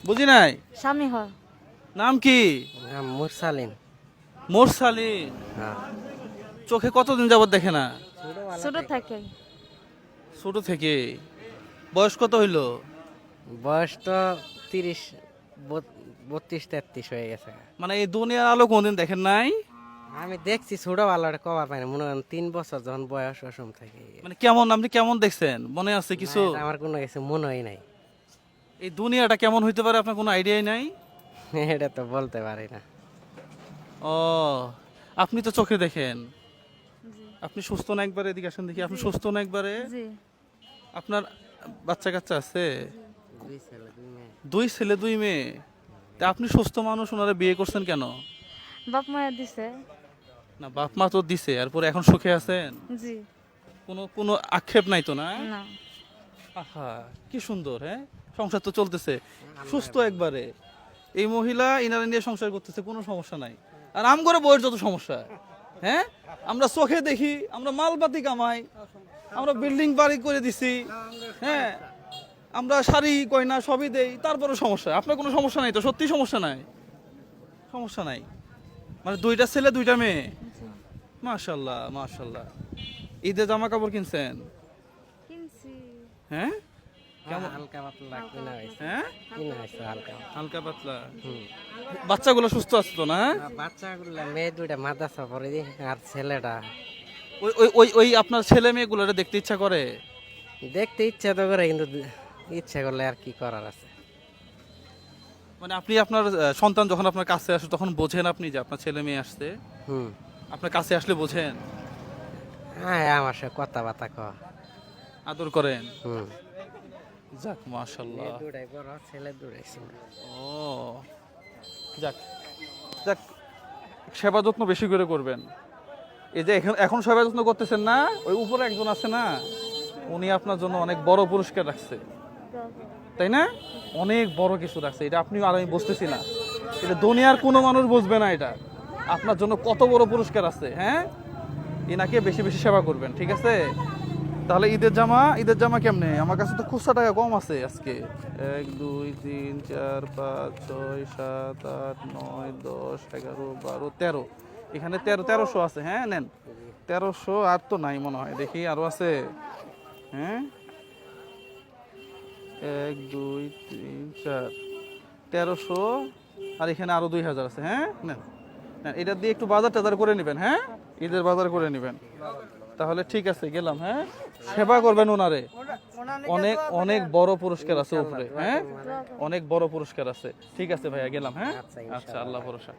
বুঝি নাই। স্বামী হয়। নাম কি? মুরসালিন। মোরসালিন। হ্যাঁ। চোখে কতদিন যাবত দেখে না? ছোট থেকে। ছোট থেকে। বয়স কত হইল? বয়স তো 30, 32, 33 হয়ে গেছে। মানে এই দুনিয়ার আলো কোনদিন দেখেন নাই? আমি দেখছি ছোটবেলাটা কবার পাই না, মনে করেন 3 বছর যখন বয়স ওসম থাকে। মানে কেমন, আপনি কেমন দেখছেন মনে আছে কিছু? না, এটা আমার কোনো কিছু মনে হয় নাই। এই দুনিয়াটা কেমন হইতে পারে আপনার কোনো আইডিয়াই নাই? এটা তো বলতে পারি না। ও, আপনি তো চোখে দেখেন। জি আপনি সুস্থ না? একবারে এদিকে আসেন দেখি। আপনি সুস্থ না একবারে? জি। আপনার বাচ্চা কাচ্চা আছে? 2 ছেলে 2 মেয়ে। 2 ছেলে 2 মেয়ে। তা আপনি সুস্থ মানুষ, ওনারা বিয়ে করছেন কেন? বাপ মায়া দিছে। না, বাপ মা তো দিছে, এরপরে এখন সুখে আছেন? জি। কোনো কোনো আক্ষেপ নাই তো না? না। আহা, কি সুন্দর। হ্যাঁ, সংসার তো চলতেছে সুস্থ একবারে। এই মহিলা ইনারা নিয়ে সংসার করতেছে, কোনো সমস্যা নাই। আর আম করে বইয়ের যত সমস্যা। হ্যাঁ, আমরা চোখে দেখি, আমরা মালপাতি কামাই, আমরা বিল্ডিং বাড়ি করে দিছি, হ্যাঁ, আমরা শাড়ি গয়না সবই দেই, তারপরে সমস্যা। আপনার কোনো সমস্যা নাই তো? সত্যি সমস্যা নাই? সমস্যা নাই মানে 2টা ছেলে 2টা মেয়ে। মাশাল্লাহ মাশাল্লাহ। ঈদে জামা কাপড় কিনছেন? কিনছি। হ্যাঁ, কেমন হালকা পাতলা কিনা হয়েছে। হ্যাঁ, কিনা হয়েছে হালকা। হালকা পাতলা। হুম। বাচ্চাগুলো সুস্থ আছে তো না? বাচ্চাগুলো মেয়ে 2টা মাদ্রাসা পড়ে দি, আর ছেলেটা ওই ওই ওই ওই আপনার ছেলে মেয়েগুলোরে দেখতে ইচ্ছা করে? দেখতে ইচ্ছা তো করে, কিন্তু ইচ্ছা করলে আর কি করার আছে। মানে আপনি আপনার সন্তান যখন আপনার কাছে আসে তখন বোঝেন আপনি যে আপনার ছেলে মেয়ে আসছে? হুম। আপনার কাছে আসলে বোঝেন? হ্যাঁ, আমার সাথে কথাবার্তা কয়। আদর করেন? হুম। যাক মাশাল্লাহ। মেয়ে 2টাই বড়, ছেলে 2টাই ছোট। ও, যাক যাক, সেবা যত্ন বেশি করে করবেন। এই যে এখন এখন সেবা যত্ন করতেছেন না, ওই উপরে একজন আছে না, উনি আপনার জন্য অনেক বড় পুরস্কার রাখছে, তাই না? অনেক বড় কিছু রাখছে, এটা আপনি আর আমি বুঝতেছি না। এটা দুনিয়ার কোনো মানুষ বুঝবে না এটা। আপনার জন্য কত বড় পুরস্কার আছে। হ্যাঁ, এনাকে বেশি বেশি সেবা করবেন, ঠিক আছে? তাহলে ঈদের জামা কেমনে? আমার কাছে তো খুচরা টাকা কম আছে আজকে। 1 2 3 4 5 6 7 8 9 10 11 12 13। এখানে 1300 আছে। হ্যাঁ, নেন 1300। আর তো নাই মনে হয়, দেখি আরো আছে। হ্যাঁ, 1 2 3 4 1300। আর এখানে আরো 2000 আছে। হ্যাঁ, নেন নেন, এটা দিয়ে একটু বাজার টাজার করে নেবেন। হ্যাঁ, ঈদের বাজার করে নেবেন। তাহলে ঠিক আছে, গেলাম। হ্যাঁ, সেবা করবেন ওনারে। অনেক অনেক বড় পুরস্কার আছে উপরে। হ্যাঁ, অনেক বড় পুরস্কার আছে। ঠিক আছে ভাইয়া, গেলাম। হ্যাঁ, আচ্ছা, ইনশাআল্লাহ। আচ্ছা, আল্লাহ ভরসা।